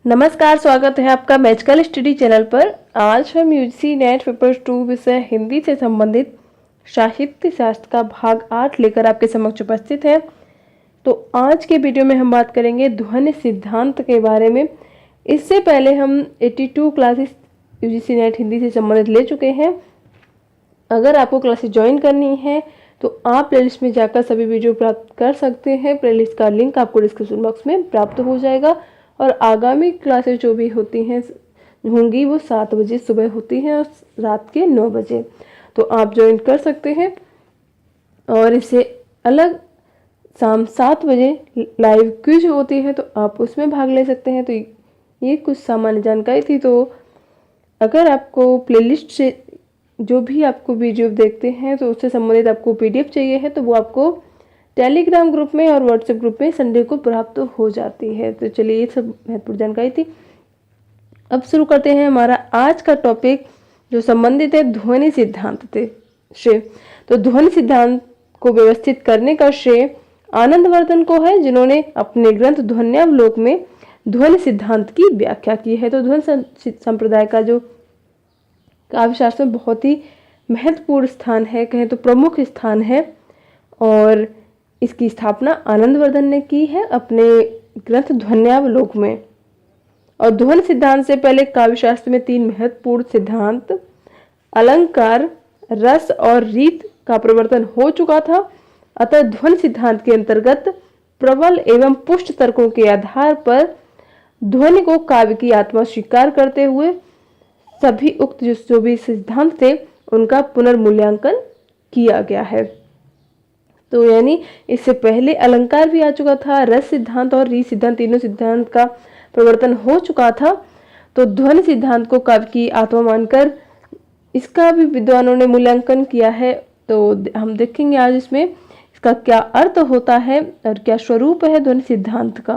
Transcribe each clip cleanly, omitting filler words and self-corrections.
नमस्कार, स्वागत है आपका मैजिकल स्टडी चैनल पर। आज हम यूजीसी नेट पेपर 2 विषय हिंदी से संबंधित साहित्य शास्त्र का भाग 8 लेकर आपके समक्ष उपस्थित है। तो आज के वीडियो में हम बात करेंगे ध्वनि सिद्धांत के बारे में। इससे पहले हम 82 क्लासेस यूजीसी नेट हिंदी से संबंधित ले चुके हैं। अगर आपको क्लासेस ज्वाइन करनी है तो आप प्लेलिस्ट में जाकर सभी वीडियो प्राप्त कर सकते हैं। प्लेलिस्ट का लिंक आपको डिस्क्रिप्शन बॉक्स में प्राप्त हो जाएगा। और आगामी क्लासेस जो भी होंगी वो 7 बजे सुबह होती हैं और रात के 9 बजे, तो आप ज्वाइन कर सकते हैं। और इससे अलग शाम 7 बजे लाइव क्विज होती है, तो आप उसमें भाग ले सकते हैं। तो ये कुछ सामान्य जानकारी थी। तो अगर आपको प्लेलिस्ट से जो भी आपको वीडियो देखते हैं तो उससे संबंधित आपको पीडीएफ चाहिए है, तो वो आपको टेलीग्राम ग्रुप में और व्हाट्सएप ग्रुप में संडे को प्राप्त हो जाती है। तो चलिए, ये सब महत्वपूर्ण जानकारी थी। अब शुरू करते हैं हमारा आज का टॉपिक, जो संबंधित है ध्वनि सिद्धांत से। तो ध्वनि सिद्धांत को व्यवस्थित करने का श्रेय आनंदवर्धन को है, जिन्होंने अपने ग्रंथ ध्वन्यावलोक में ध्वनि सिद्धांत की व्याख्या की है। तो ध्वनि संप्रदाय का जो काव्यशास्त्र में बहुत ही महत्वपूर्ण स्थान है, कहें तो प्रमुख स्थान है, और इसकी स्थापना आनंदवर्धन ने की है अपने ग्रंथ ध्वन्यावलोक में। और ध्वनि सिद्धांत से पहले काव्यशास्त्र में 3 महत्वपूर्ण सिद्धांत अलंकार, रस और रीत का प्रवर्तन हो चुका था। अतः ध्वनि सिद्धांत के अंतर्गत प्रबल एवं पुष्ट तर्कों के आधार पर ध्वनि को काव्य की आत्मा स्वीकार करते हुए सभी उक्त जो भी सिद्धांत थे उनका पुनर्मूल्यांकन किया गया है। तो यानी इससे पहले अलंकार भी आ चुका था, रस सिद्धांत और रीत सिद्धांत, तीनों सिद्धांत का प्रवर्तन हो चुका था। तो ध्वनि सिद्धांत को काव्य की आत्मा मानकर इसका भी विद्वानों ने मूल्यांकन किया है। तो हम देखेंगे आज इसमें इसका क्या अर्थ होता है और क्या स्वरूप है ध्वनि सिद्धांत का।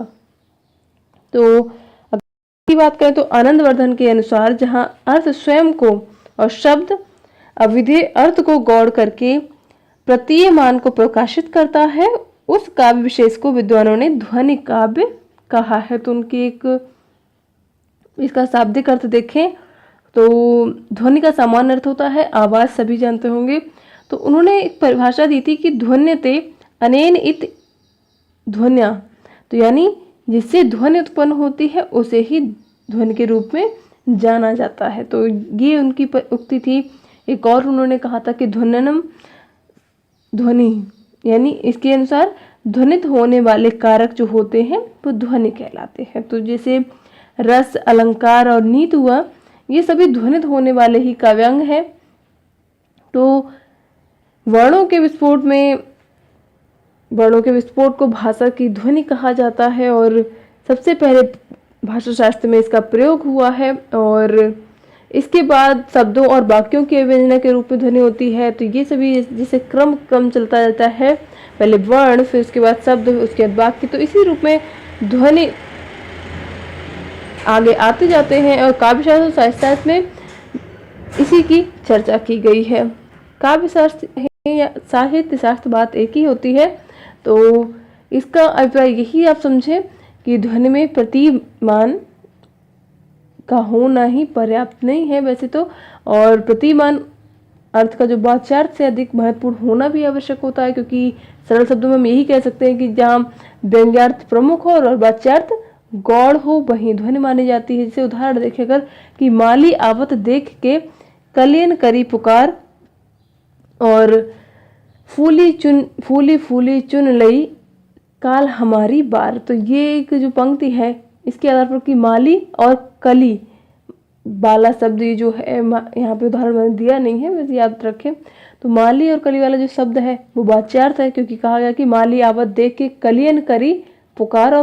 तो अगर की बात करें तो आनंदवर्धन के अनुसार जहां अर्थ स्वयं को और शब्द अविधेय अर्थ को गौड़ करके प्रतीयमान को प्रकाशित करता है, उस काव्य विशेष को विद्वानों ने ध्वनि काव्य कहा है। तो उनकी एक इसका शाब्दिक अर्थ देखें तो ध्वनि का सामान्य अर्थ होता है आवाज, सभी जानते होंगे। तो उन्होंने एक परिभाषा दी थी कि ध्वन्यते अनेन इत ध्वन्या, तो यानी जिससे ध्वनि उत्पन्न होती है उसे ही ध्वनि के रूप में जाना जाता है। तो ये उनकी उक्ति थी। एक और उन्होंने कहा था कि ध्वनिनम ध्वनि, यानी इसके अनुसार ध्वनित होने वाले कारक जो होते हैं वो ध्वनि कहलाते हैं। तो जैसे रस, अलंकार और नीत हुआ, ये सभी ध्वनित होने वाले ही काव्यांग हैं। तो वर्णों के विस्फोट को भाषा की ध्वनि कहा जाता है, और सबसे पहले भाषा शास्त्र में इसका प्रयोग हुआ है। और इसके बाद शब्दों और वाक्यों की अभिव्यंजना के रूप में ध्वनि होती है। तो ये सभी जिसे क्रम चलता जाता है, पहले वर्ण, फिर उसके बाद शब्द, उसके बाद वाक्य, तो इसी रूप में ध्वनि आगे आते जाते हैं। और काव्यशास्त्र और साहित्यशास्त्र में इसी की चर्चा की गई है। काव्यशास्त्र है या साहित्य शास्त्र, बात एक ही होती है। तो इसका अभिप्राय यही आप समझें कि ध्वनि में प्रतिमान का होना ही पर्याप्त नहीं है वैसे तो, और प्रतिमान अर्थ का जो वाच्यार्थ से अधिक महत्वपूर्ण होना भी आवश्यक होता है, क्योंकि सरल शब्दों में हम यही कह सकते हैं कि जहाँ व्यंग्यार्थ प्रमुख हो और वाच्यार्थ गौड़ हो वहीं ध्वनि मानी जाती है। जैसे उदाहरण देखें अगर कि माली आवत देख के कलियन करी पुकार, और फूली फूली चुन लई काल हमारी बार। तो ये एक जो पंक्ति है इसके आधार पर कि माली और कली बाला शब्द, ये जो है यहाँ पे उदाहरण मैंने दिया नहीं है, वैसे याद रखें। तो माली और कली वाला जो शब्द है वो वाच्यार्थ है, क्योंकि कहा गया कि माली आवत देख के कलियन करी पुकार,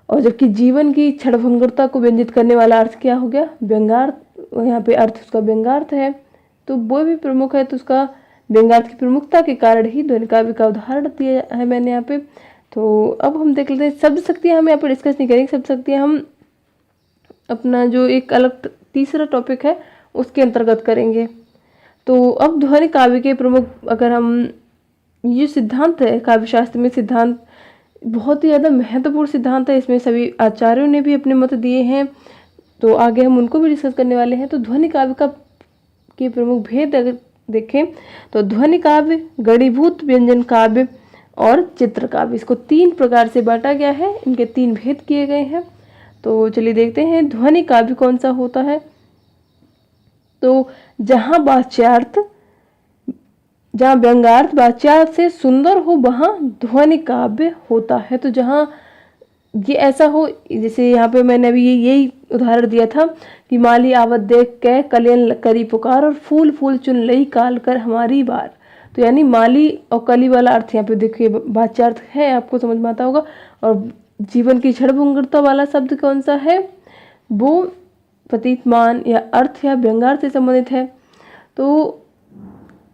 और जबकि जीवन की क्षणभंगुरता को व्यंजित करने वाला अर्थ क्या हो गया, व्यंगार्थ। यहाँ पे अर्थ उसका व्यंगार्थ है, तो वो भी प्रमुख है। तो उसका व्यंगार्थ की प्रमुखता के कारण ही ध्वनि काव्य का उदाहरण दिया है मैंने यहाँ पे। तो अब हम देख लेते हैं शब्द शक्तियाँ। हम यहाँ पर डिस्कस नहीं करेंगे शब्द शक्तियाँ, हम अपना जो एक अलग तीसरा टॉपिक है उसके अंतर्गत करेंगे। तो अब ध्वनि काव्य के प्रमुख, अगर हम ये सिद्धांत है काव्यशास्त्र में सिद्धांत बहुत ही ज़्यादा महत्वपूर्ण सिद्धांत है, इसमें सभी आचार्यों ने भी अपने मत दिए हैं, तो आगे हम उनको भी डिस्कस करने वाले हैं। तो ध्वनि काव्य का के प्रमुख भेद अगर देखें तो ध्वनि काव्य, गणीभूत व्यंजन काव्य और चित्र काव्य, इसको 3 प्रकार से बांटा गया है, इनके 3 भेद किए गए हैं। तो चलिए देखते हैं ध्वनि काव्य कौन सा होता है। तो जहाँ व्यंग्यार्थ वाच्यार्थ से सुंदर हो वहाँ ध्वनि काव्य होता है। तो जहाँ ये ऐसा हो, जैसे यहाँ पे मैंने अभी यही उदाहरण दिया था कि माली आवत देख के कलियन करी पुकार और फूल फूल चुन लई काल कर हमारी बार। तो यानी माली और कली वाला अर्थ यहाँ पे देखिए वाच्यार्थ है, आपको समझ में आता होगा। और जीवन की क्षणभंगुरता वाला शब्द कौन सा है, वो प्रतीतमान या अर्थ या व्यंग्यार्थ से संबंधित है। तो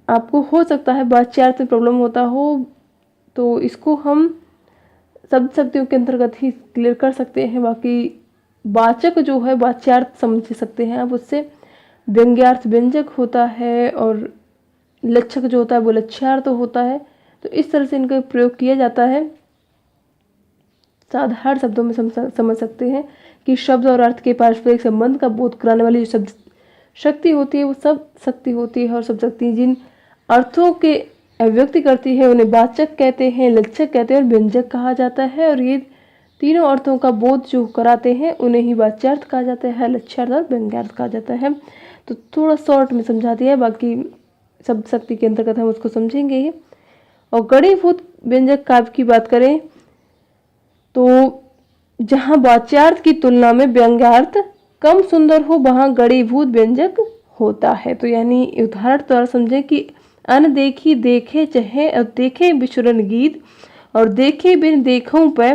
आपको हो सकता है वाच्यार्थ में प्रॉब्लम होता हो, तो इसको हम शब्द शक्तियों के अंतर्गत ही क्लियर कर सकते हैं। बाकी वाचक जो है वाच्यार्थ समझ सकते हैं आप उससे। व्यंग्यार्थ व्यंजक होता है और लक्षक जो होता है वो लक्ष्यार्थ होता है। तो इस तरह से इनका प्रयोग किया जाता है। साधारण शब्दों में समझ सकते हैं कि शब्द और अर्थ के पारस्परिक संबंध का बोध कराने वाली जो शब्द शक्ति होती है वो सब शक्ति होती है, और सब शक्ति जिन अर्थों के अभिव्यक्ति करती है उन्हें वाचक कहते हैं, लक्षक कहते हैं और व्यंजक कहा जाता है। और ये तीनों अर्थों का बोध जो कराते हैं उन्हें ही वाच्यार्थ कहा जाता है, लक्ष्यार्थ और व्यंग्यार्थ कहा जाता है। तो थोड़ा शॉर्ट में समझा दिया है, बाकी शब्द शक्ति के अंतर्गत हम उसको समझेंगे ही। और गणीभूत व्यंजक काव्य की बात करें तो जहाँ वाच्यार्थ की तुलना में व्यंग्यार्थ कम सुंदर हो वहाँ गणीभूत व्यंजक होता है। तो यानी उदाहरण द्वारा समझें कि अनदेखी देखे चहे और देखे बिछुरन गीत और देखे बिन देखूं पे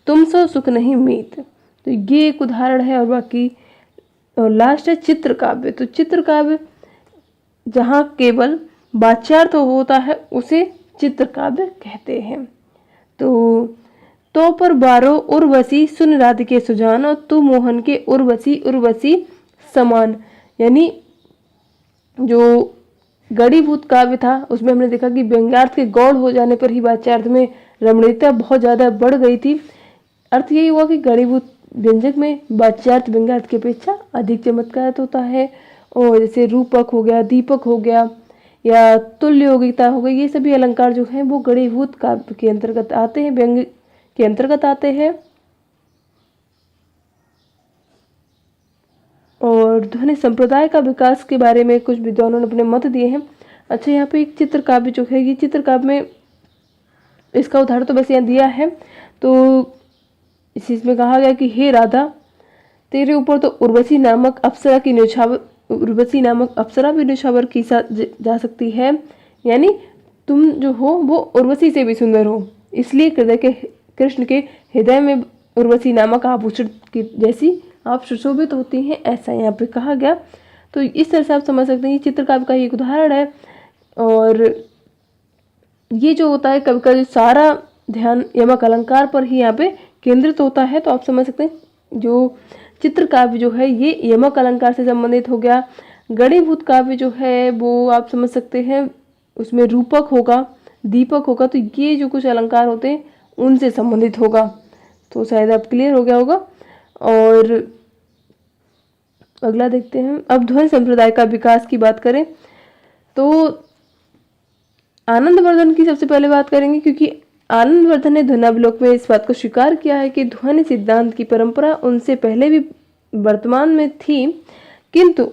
तुम सो सुख नहीं मीत। तो ये एक उदाहरण है। और बाकी और लास्ट है चित्र काव्य। तो चित्र काव्य जहाँ केवल वाच्यार्थ होता है उसे चित्र काव्य कहते हैं। तो पर बारो उर्वशी सुन राधिके सुजान और तू मोहन के उर्वशी उर्वशी समान। यानी जो गणीभूत काव्य था उसमें हमने देखा कि व्यंग्यार्थ के गौड़ हो जाने पर ही वाच्यार्थ में रमणीयता बहुत ज़्यादा बढ़ गई थी। अर्थ यही हुआ कि गणीभूत व्यंजक में वाच्यार्थ व्यंग्यार्थ की अपेक्षा अधिक चमत्कार होता है। और जैसे रूपक हो गया, दीपक हो गया या तुल्य योगिता हो गई, ये सभी अलंकार जो हैं वो गणीभूत काव्य के अंतर्गत आते हैं, व्यंग्य के अंतर्गत आते हैं। और ध्वनि संप्रदाय का विकास के बारे में कुछ विद्वानों ने अपने मत दिए हैं। अच्छा, यहाँ पे एक चित्र काव्य जो है, ये चित्र काव्य में इसका उदाहरण तो बस यहाँ दिया है। तो इसमें कहा गया कि हे राधा, तेरे ऊपर तो उर्वशी नामक अप्सरा भी न्यौछावर की जा सकती है। यानी तुम जो हो वो उर्वशी से भी सुंदर हो, इसलिए कृष्ण के हृदय में उर्वशी नामक आभूषण की जैसी आप सुशोभित होती हैं, ऐसा यहाँ पे कहा गया। तो इस तरह से आप समझ सकते हैं ये चित्र काव्य का एक उदाहरण है। और ये जो होता है कवि का जो सारा ध्यान यमक अलंकार पर ही यहाँ पे केंद्रित होता है। तो आप समझ सकते हैं जो चित्र काव्य जो है ये यमक अलंकार से संबंधित हो गया। गणीभूत काव्य जो है वो आप समझ सकते हैं उसमें रूपक होगा, दीपक होगा, तो ये जो कुछ अलंकार होते हैं उनसे संबंधित होगा। तो शायद आप क्लियर हो गया होगा। और अगला देखते हैं। अब ध्वनि संप्रदाय का विकास की बात करें तो आनंदवर्धन की सबसे पहले बात करेंगे, क्योंकि आनंदवर्धन ने ध्वन्यावलोक में इस बात को स्वीकार किया है कि ध्वनि सिद्धांत की परंपरा उनसे पहले भी वर्तमान में थी, किंतु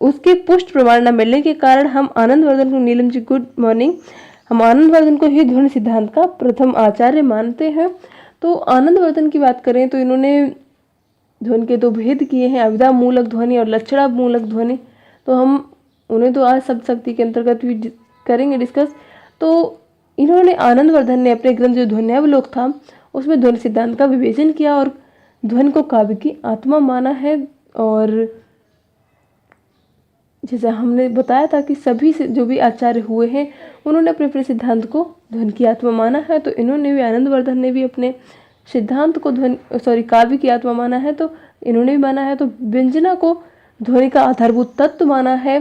उसके पुष्ट प्रमाण न मिलने के कारण हम आनंदवर्धन को नीलम जी गुड मॉर्निंग हम आनंदवर्धन को ही ध्वनि सिद्धांत का प्रथम आचार्य मानते हैं। तो आनंदवर्धन की बात करें तो इन्होंने ध्वनि के 2 भेद किए हैं, अविदा मूलक ध्वनि और लक्षणा मूलक ध्वनि। तो हम उन्हें तो आज शब्द शक्ति के अंतर्गत भी करेंगे डिस्कस। तो इन्होंने आनंदवर्धन ने अपने ग्रंथ जो ध्वन्यावलोक था उसमें ध्वनि सिद्धांत का विवेचन किया और ध्वनि को काव्य की आत्मा माना है। और जैसे हमने बताया था कि सभी से जो भी आचार्य हुए हैं उन्होंने अपने सिद्धांत को ध्वनि की आत्मा माना है। तो इन्होंने भी, आनंदवर्धन ने भी अपने सिद्धांत को काव्य की आत्मा माना है, तो इन्होंने भी माना है। तो व्यंजना को ध्वनि का आधारभूत तत्व माना है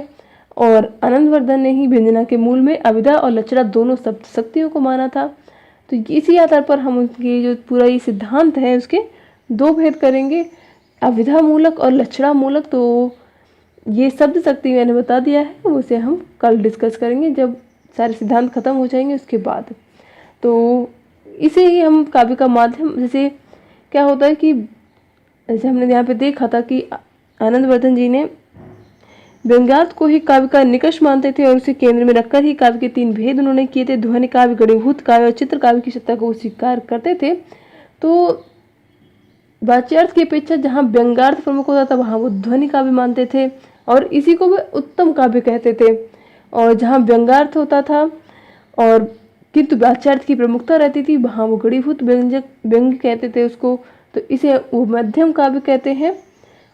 और आनंदवर्धन ने ही व्यंजना के मूल में अविदा और लक्षणा दोनों शब्द शक्तियों को माना था। तो इसी आधार पर हम उनके जो पूरा ये सिद्धांत है उसके दो भेद करेंगे, अविधा मूलक और लक्षणा मूलक। तो ये शब्द शक्ति मैंने बता दिया है, उसे हम कल डिस्कस करेंगे जब सारे सिद्धांत खत्म हो जाएंगे उसके बाद। तो इसे ही हम काव्य का माध्यम, जैसे क्या होता है कि जैसे हमने यहाँ पे देखा था कि आनंदवर्धन जी ने व्यंग्यार्थ को ही काव्य का निकष मानते थे और उसे केंद्र में रखकर ही काव्य के 3 भेद उन्होंने किए थे। ध्वनि काव्य, गणीभूत काव्य और चित्र काव्य की सत्ता को स्वीकार करते थे। तो वाच्यार्थ की अपेक्षा जहाँ व्यंग्यार्थ प्रमुख होता था वहाँ वो ध्वनि काव्य मानते थे और इसी को वे उत्तम काव्य कहते थे। और जहाँ व्यंग्यार्थ होता था और किंतु वाच्यार्थ की प्रमुखता रहती थी वहाँ वो गणीभूत व्यंग्य कहते थे उसको, तो इसे वो मध्यम काव्य कहते हैं।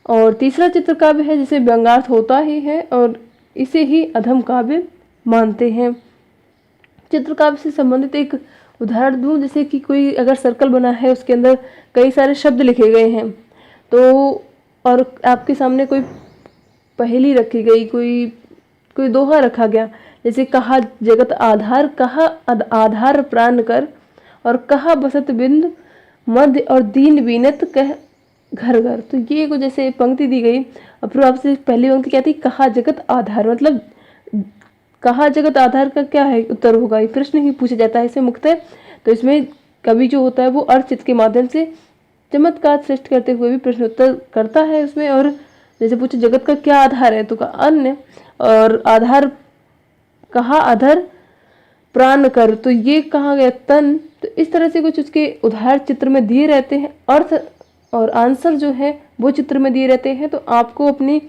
और तीसरा चित्र काव्य है जिसे व्यंग्यार्थ होता ही है और इसे ही अधम काव्य मानते हैं। चित्र काव्य से संबंधित एक उदाहरण दूं, जैसे कि कोई अगर सर्कल बना है उसके अंदर कई सारे शब्द लिखे गए हैं, तो और आपके सामने कोई पहेली रखी गई, कोई दोहा रखा गया, जैसे कहा जगत आधार, कहा आधार प्राण कर, और कहा बसत बिंद मध्य और दीन बीनत कह घर घर। तो ये को जैसे पंक्ति दी गई और फिर आपसे पहली पंक्ति क्या थी, कहा जगत आधार, मतलब कहा जगत आधार का क्या है उत्तर होगा, ये प्रश्न ही पूछा जाता है इसमें मुख्यतः। तो इसमें कवि जो होता है वो अर्थ के माध्यम से चमत्कार सृष्टि करते हुए भी प्रश्न उत्तर करता है उसमें। और जैसे पूछे जगत का क्या आधार है, तो का अन्य, और आधार कहा आधार प्राण कर, तो ये कहा गया तन। तो इस तरह से कुछ उसके उदाहरण चित्र में दिए रहते हैं, अर्थ और आंसर जो है वो चित्र में दिए रहते हैं। तो आपको अपनी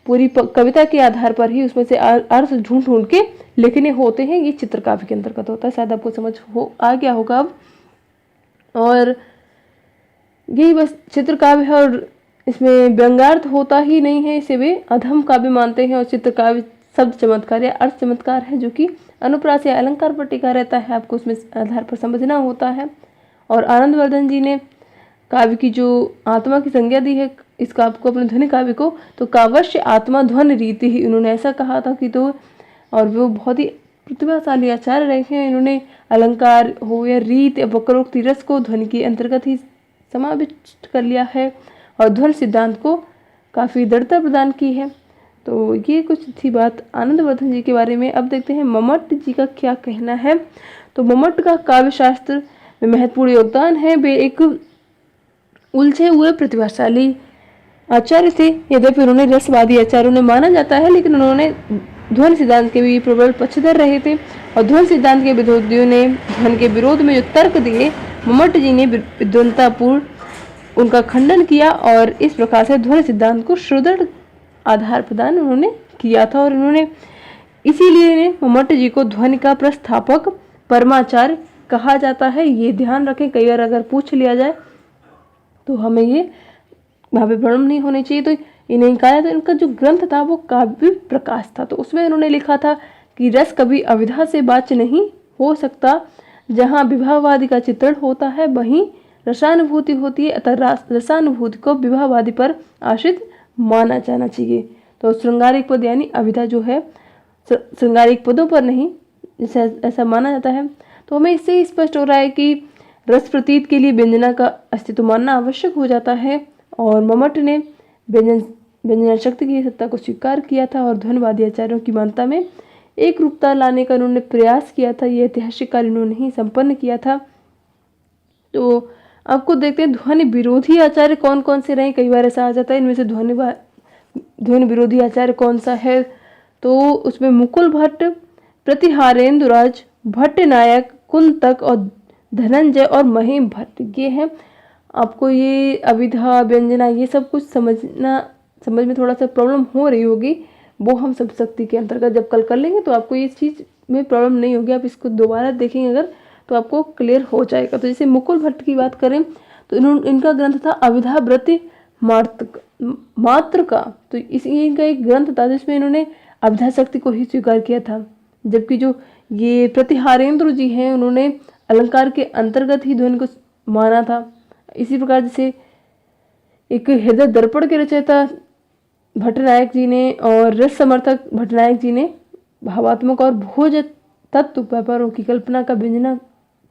पूरी कविता के आधार पर ही उसमें से अर्थ ढूंढ ढूंढ के लिखने होते हैं। ये चित्र काव्य के अंतर्गत होता है, शायद आपको समझ आ गया होगा अब। और यही बस चित्र काव्य है और इसमें व्यंग्यार्थ होता ही नहीं है, इसे वे अधम काव्य मानते हैं। और चित्र काव्य शब्द चमत्कार या अर्थ चमत्कार है जो कि अनुप्रास या अलंकार पर टिका रहता है, आपको उसमें आधार पर समझना होता है। और आनंदवर्धन जी ने काव्य की जो आत्मा की संज्ञा दी है इस काव्य को, अपने ध्वनि काव्य को, तो काव्यस्य आत्मा ध्वनि रीति ही, उन्होंने ऐसा कहा था कि तो, और वो बहुत ही प्रतिभाशाली आचार्य रहे हैं। इन्होंने अलंकार हो या रीत या वक्रोक्ति रस को ध्वनि के अंतर्गत ही समाविष्ट कर लिया है और ध्वनि सिद्धांत को काफ़ी दृढ़ता प्रदान की है। तो ये कुछ थी बात आनंदवर्धन जी के बारे में। अब देखते हैं मम्मट जी का क्या कहना है। तो मम्मट का काव्य शास्त्र में महत्वपूर्ण योगदान है। वे एक उलझे हुए प्रतिभाशाली आचार्य थे। यद्यपि उन्होंने रसवादी आचार्यों ने माना जाता है, लेकिन उन्होंने ध्वनि सिद्धांत के भी प्रबल पक्षधर रहे थे। और ध्वनि सिद्धांत के विरोधियों ने ध्वनि के विरोध में जो तर्क दिए, मम्मट जी ने विद्वत्तापूर्ण उनका खंडन किया और इस प्रकार से ध्वनि सिद्धांत को सुदृढ़ आधार प्रदान उन्होंने किया था। और उन्होंने इसीलिए मम्मट जी को ध्वनि का प्रस्थापक परमाचार्य कहा जाता है। ये ध्यान रखें, कई बार अगर पूछ लिया जाए तो हमें ये भावे भ्रम नहीं होने चाहिए। तो इन्हें कहा तो इनका जो ग्रंथ था वो काव्य प्रकाश था। तो उसमें उन्होंने लिखा था कि रस कभी अविधा से वाच्य नहीं हो सकता, जहाँ विवाहवादी का चित्रण होता है वहीं रसानुभूति होती है, अतः रसानुभूति को विवाहवादी पर आश्रित माना जाना चाहिए। तो श्रृंगारिक पद यानी अविधा जो है श्रृंगारिक पदों पर नहीं, ऐसा माना जाता है। तो हमें इससे ही स्पष्ट हो रहा है कि रस प्रतीत के लिए व्यंजना का अस्तित्व मानना आवश्यक हो जाता है। और मम्मट ने व्यंजना शक्ति की सत्ता को स्वीकार किया था और ध्वनिवादी आचार्यों की मान्यता में एक रूपता लाने का उन्होंने प्रयास किया था। ये ऐतिहासिक कार्य उन्होंने ही संपन्न किया था। तो आपको देखते हैं ध्वनि विरोधी आचार्य कौन कौन से रहे। कई बार ऐसा आ जाता है इनमें से ध्वनि विरोधी आचार्य कौन सा है, तो उसमें मुकुल भट्ट, प्रतिहारेंद्रराज, भट्ट नायक, कुंतक और धनंजय और महिम भट्ट, ये हैं। आपको ये अविधा व्यंजना ये सब कुछ समझ में थोड़ा सा प्रॉब्लम हो रही होगी, वो हम सब शक्ति के अंतर्गत जब कल कर लेंगे तो आपको इस चीज़ में प्रॉब्लम नहीं होगी। आप इसको दोबारा देखेंगे अगर तो आपको क्लियर हो जाएगा। तो जैसे मुकुल भट्ट की बात करें तो इनका ग्रंथ था अविधा व्रति मात्र का। तो इनका एक ग्रंथ था जिसमें इन्होंने अविधा शक्ति को ही स्वीकार किया था। जबकि जो ये प्रतिहारेंद्र जी हैं उन्होंने अलंकार के अंतर्गत ही ध्वनि को माना था। इसी प्रकार जैसे एक हृदय दर्पण के रचयिता भट्टनायक जी ने और रस समर्थक भट्टनायक जी ने भावात्मक और भोज तत्व व्यापारों की कल्पना का व्यंजना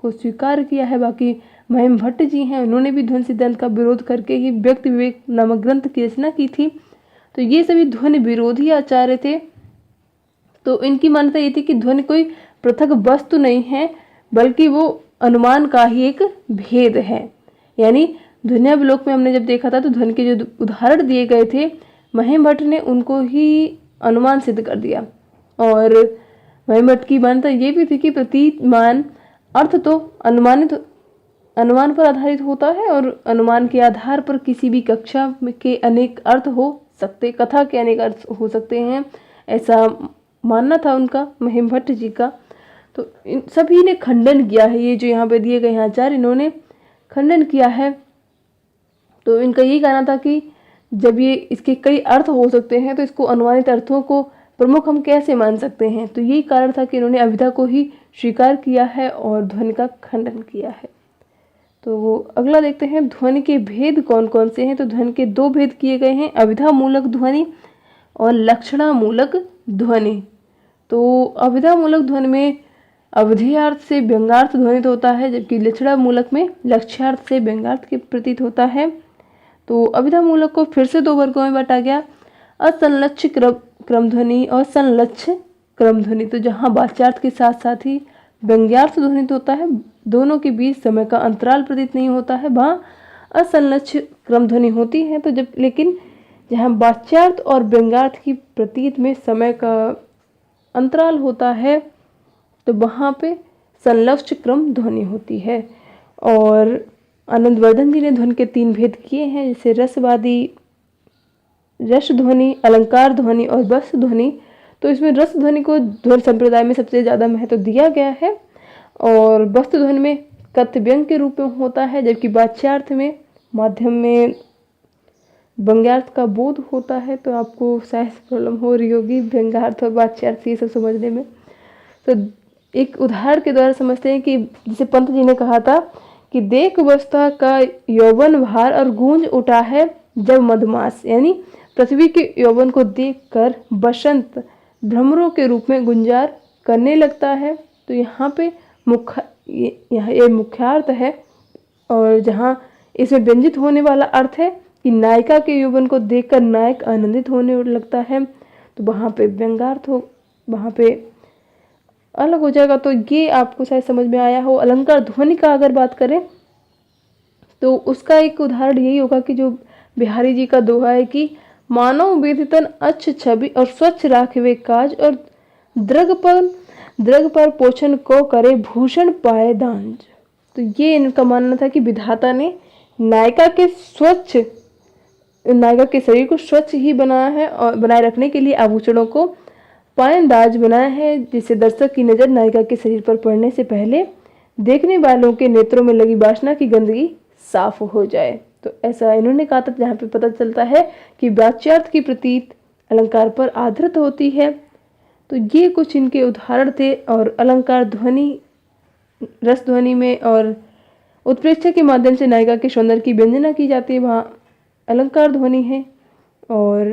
को स्वीकार किया है। बाकी महिम भट्ट जी हैं, उन्होंने भी ध्वनि सिद्धांत का विरोध करके ही व्यक्ति विवेक नामक ग्रंथ की रचना की थी। तो ये सभी ध्वनि विरोधी आचार्य थे। तो इनकी मान्यता ये थी कि ध्वनि कोई पृथक वस्तु नहीं है, बल्कि वो अनुमान का ही एक भेद है। यानी ध्वन्यावलोक में हमने जब देखा था तो ध्वनि के जो उदाहरण दिए गए थे, महिम भट्ट ने उनको ही अनुमान सिद्ध कर दिया। और महिम भट्ट की मान्यता ये भी थी कि प्रतीयमान अर्थ तो अनुमान पर आधारित होता है, और अनुमान के आधार पर किसी भी कक्षा के अनेक अर्थ हो सकते, कथा के अनेक अर्थ हो सकते हैं, ऐसा मानना था उनका, महिम भट्ट जी का। तो इन सभी ने खंडन किया है, ये जो यहाँ पे दिए गए आचार्य, इन्होंने खंडन किया है। तो इनका यही कहना था कि जब ये इसके कई अर्थ हो सकते हैं तो इसको अनुमानित अर्थों को प्रमुख हम कैसे मान सकते हैं। तो यही कारण था कि इन्होंने अभिधा को ही स्वीकार किया है और ध्वनि का खंडन किया है। तो वो अगला देखते हैं, ध्वनि के भेद कौन कौन से हैं। तो ध्वनि के दो भेद किए गए हैं, अभिधा मूलक ध्वनि और लक्षणा मूलक ध्वनि। तो अभिधा मूलक ध्वनि में अवधेयार्थ से व्यंग्यार्थ ध्वनित होता है, जबकि लक्षणा मूलक में लक्ष्यार्थ से व्यंग्यार्थ के प्रतीत होता है। तो अभिधा मूलक को फिर से दो वर्गों में बांटा गया, असंलक्ष्य क्रम ध्वनि और संलक्ष्य क्रम ध्वनि। तो जहाँ वाच्यार्थ के साथ साथ ही व्यंग्यार्थ ध्वनित होता है, दोनों के बीच समय का अंतराल प्रतीत नहीं होता है, वहाँ असंलक्ष्य क्रम ध्वनि होती है। तो जब लेकिन जहाँ वाच्यार्थ और व्यंग्यार्थ की प्रतीत में समय का अंतराल होता है, तो वहाँ पे संलक्ष्य क्रम ध्वनि होती है। और आनंदवर्धन जी ने ध्वनि के तीन भेद किए हैं, जैसे रसवादी, रस ध्वनि, अलंकार ध्वनि और वस्तु ध्वनि। तो इसमें रस ध्वनि को ध्वनि संप्रदाय में सबसे ज़्यादा महत्व दिया गया है, और वस्तु ध्वनि में कथ्य व्यंग के रूप में होता है, जबकि वाच्यार्थ में माध्यम में व्यंग्यार्थ का बोध होता है। तो आपको शायद प्रॉब्लम हो रही होगी व्यंग्यार्थ और वाच्यार्थ ये सब समझने में। तो एक उदाहरण के द्वारा समझते हैं कि जिसे पंत जी ने कहा था कि देख वस्ता का यौवन भार और गूंज उठा है जब मधुमास, यानी पृथ्वी के यौवन को देखकर बसंत भ्रमरों के रूप में गुंजार करने लगता है। तो यहाँ पे ये मुख्यार्थ है, और जहाँ इसमें व्यंजित होने वाला अर्थ है कि नायिका के यौवन को देखकर नायक आनंदित होने लगता है, तो वहाँ पे व्यंग्यार्थ हो, वहाँ पे अलग हो जाएगा। तो ये आपको शायद समझ में आया हो। अलंकार ध्वनि का अगर बात करें तो उसका एक उदाहरण यही होगा कि जो बिहारी जी का दोहा है कि मानव विदितन अच्छ छवि और स्वच्छ राखवे काज, और द्रग पर पोषण को करे भूषण पाए दांज। तो ये इनका मानना था कि विधाता ने नायिका के शरीर को स्वच्छ ही बनाया है, और बनाए रखने के लिए आभूषणों को पायंदाज बनाया है, जिससे दर्शक की नज़र नायिका के शरीर पर पड़ने से पहले देखने वालों के नेत्रों में लगी वासना की गंदगी साफ हो जाए। तो ऐसा इन्होंने कहा था, जहाँ पे पता चलता है कि वाच्यार्थ की प्रतीत अलंकार पर आधारित होती है। तो ये कुछ इनके उदाहरण थे। और अलंकार ध्वनि रस ध्वनि में और उत्प्रेक्षा के माध्यम से नायिका के सौंदर्य की व्यंजना की जाती है, वहाँ अलंकार ध्वनि है। और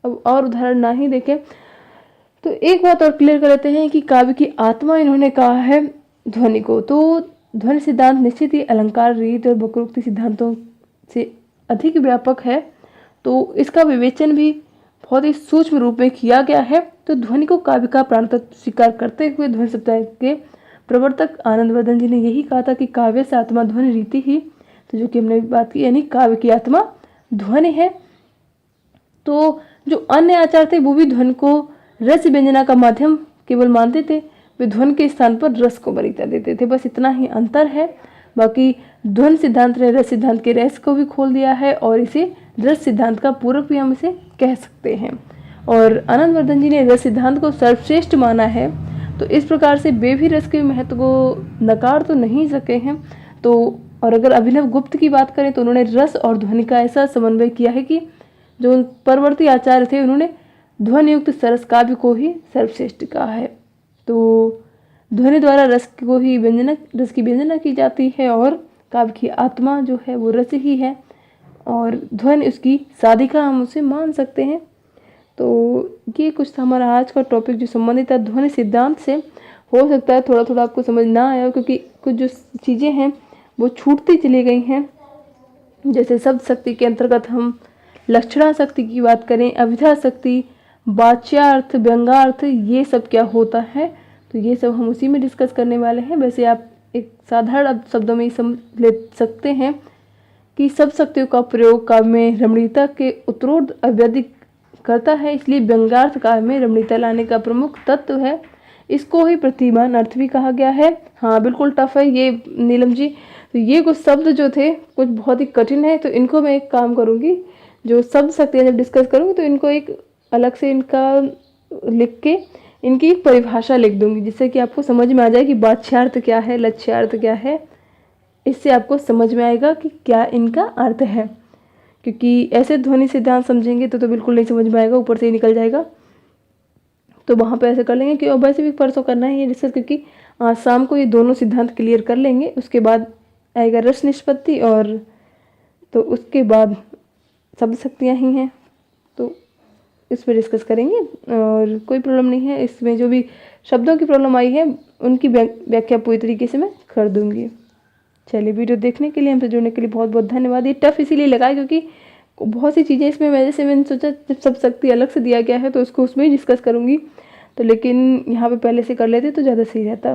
अब और उदाहरण ना ही देखें तो एक बात और क्लियर कर लेते हैं कि काव्य की आत्मा इन्होंने कहा है ध्वनि को। तो ध्वनि सिद्धांत निश्चित ही अलंकार, रीत और वक्रोक्ति सिद्धांतों से अधिक व्यापक है। तो इसका विवेचन भी बहुत ही सूक्ष्म रूप में किया गया है। तो ध्वनि को काव्य का प्राण तत्व स्वीकार करते हुए ध्वनि सप्ताह के प्रवर्तक आनंदवर्धन जी ने यही कहा था कि काव्य से आत्मा ध्वनि रीति ही, तो जो कि हमने बात की, यानी काव्य की आत्मा ध्वनि है। तो जो अन्य आचार्य थे वो भी ध्वनि को रस व्यंजना का माध्यम केवल मानते थे, वे ध्वनि के स्थान पर रस को वरीयता देते थे। बस इतना ही अंतर है। बाकी ध्वनि सिद्धांत ने रस सिद्धांत के रहस्य को भी खोल दिया है, और इसे रस सिद्धांत का पूरक भी हम इसे कह सकते हैं। और आनंदवर्धन जी ने रस सिद्धांत को सर्वश्रेष्ठ माना है। तो इस प्रकार से वे भी रस के महत्व को नकार तो नहीं सके हैं। तो और अगर अभिनव गुप्त की बात करें तो उन्होंने रस और ध्वनि का ऐसा समन्वय किया है कि जो परवर्ती आचार्य थे उन्होंने ध्वनि युक्त सरस काव्य को ही सर्वश्रेष्ठ कहा है। तो ध्वनि द्वारा रस की व्यंजना की जाती है, और काव्य की आत्मा जो है वो रस ही है, और ध्वनि उसकी साधिका हम उसे मान सकते हैं। तो ये कुछ था हमारा आज का टॉपिक जो संबंधित है ध्वनि सिद्धांत से। हो सकता है थोड़ा थोड़ा आपको समझ ना आया हो, क्योंकि कुछ जो चीज़ें हैं वो छूटती चली गई हैं। जैसे शब्द शक्ति के अंतर्गत हम लक्षणा शक्ति की बात करें, अभिधा शक्ति, वाच्यार्थ, व्यंग्यार्थ, ये सब क्या होता है, तो ये सब हम उसी में डिस्कस करने वाले हैं। वैसे आप एक साधारण शब्दों में समझ ले सकते हैं कि शब्द शक्तियों का प्रयोग काव्य में रमणीयता के उत्तरोत्तर अभिवृद्धि करता है, इसलिए व्यंग्यार्थ काव्य में रमणीयता लाने का प्रमुख तत्व है। इसको ही प्रतिमान अर्थ भी कहा गया है। हाँ बिल्कुल टफ है ये नीलम जी, तो ये कुछ शब्द जो थे कुछ बहुत ही कठिन है, तो इनको मैं एक काम करूँगी, जो शब्द शक्तियाँ जब डिस्कस करूँगी तो इनको एक अलग से इनका लिख के इनकी एक परिभाषा लिख दूंगी, जिससे कि आपको समझ में आ जाए कि वाच्यार्थ क्या है, लक्ष्यार्थ क्या है। इससे आपको समझ में आएगा कि क्या इनका अर्थ है, क्योंकि ऐसे ध्वनि सिद्धांत समझेंगे तो बिल्कुल नहीं समझ में आएगा, ऊपर से ही निकल जाएगा। तो वहाँ पे ऐसे कर लेंगे कि वैसे भी परसों करना है ये डिस्कस, क्योंकि आज शाम को ये दोनों सिद्धांत क्लियर कर लेंगे। उसके बाद आएगा रस निष्पत्ति, और तो उसके बाद शब्द शक्तियाँ ही हैं, तो इस पर डिस्कस करेंगे। और कोई प्रॉब्लम नहीं है इसमें, जो भी शब्दों की प्रॉब्लम आई है उनकी व्याख्या पूरी तरीके से मैं कर दूंगी। चलिए, वीडियो देखने के लिए, हमसे जुड़ने के लिए बहुत बहुत धन्यवाद। ये टफ इसीलिए लगा क्योंकि बहुत सी चीज़ें इसमें वजह से मैंने सोचा जब सब शक्ति अलग से दिया गया है तो उसको उसमें ही डिस्कस करूँगी, तो लेकिन यहाँ पे पहले से कर लेते तो ज़्यादा सही रहता।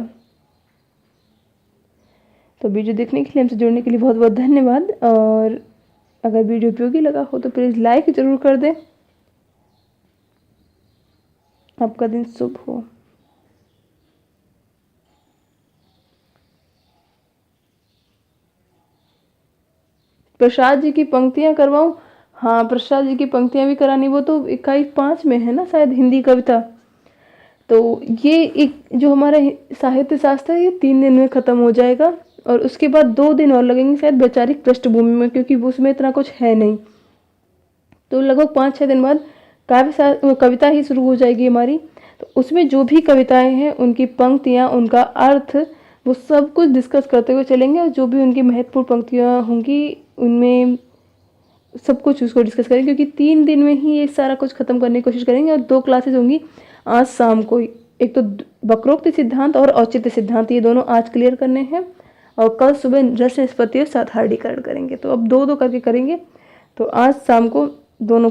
तो वीडियो देखने के लिए, हमसे जुड़ने के लिए बहुत बहुत धन्यवाद। और अगर वीडियो उपयोगी लगा हो तो प्लीज़ लाइक ज़रूर कर दें। आपका दिन शुभ हो। प्रसाद जी की पंक्तियां करवाऊं? हाँ, प्रसाद जी की पंक्तियां भी करानी, वो तो इकाई 5 में है ना शायद, हिंदी कविता। तो ये एक जो हमारा साहित्य शास्त्र है ये 3 दिन में ख़त्म हो जाएगा, और उसके बाद 2 दिन और लगेंगे शायद वैचारिक पृष्ठभूमि में, क्योंकि उसमें इतना कुछ है नहीं। तो लगभग 5-6 दिन बाद कविता ही शुरू हो जाएगी हमारी। तो उसमें जो भी कविताएं हैं उनकी पंक्तियां, उनका अर्थ, वो सब कुछ डिस्कस करते हुए चलेंगे, और जो भी उनकी महत्वपूर्ण पंक्तियां होंगी उनमें सब कुछ उसको डिस्कस करेंगे, क्योंकि 3 दिन में ही ये सारा कुछ खत्म करने की कोशिश करेंगे। और 2 क्लासेस होंगी आज शाम को, एक तो वक्रोक्ति सिद्धांत और औचित्य सिद्धांत, ये दोनों आज क्लियर करने हैं, और कल सुबह रस निष्पत्ति और साधारणीकरण करेंगे। तो अब 2-2 करके करेंगे, तो आज शाम को दोनों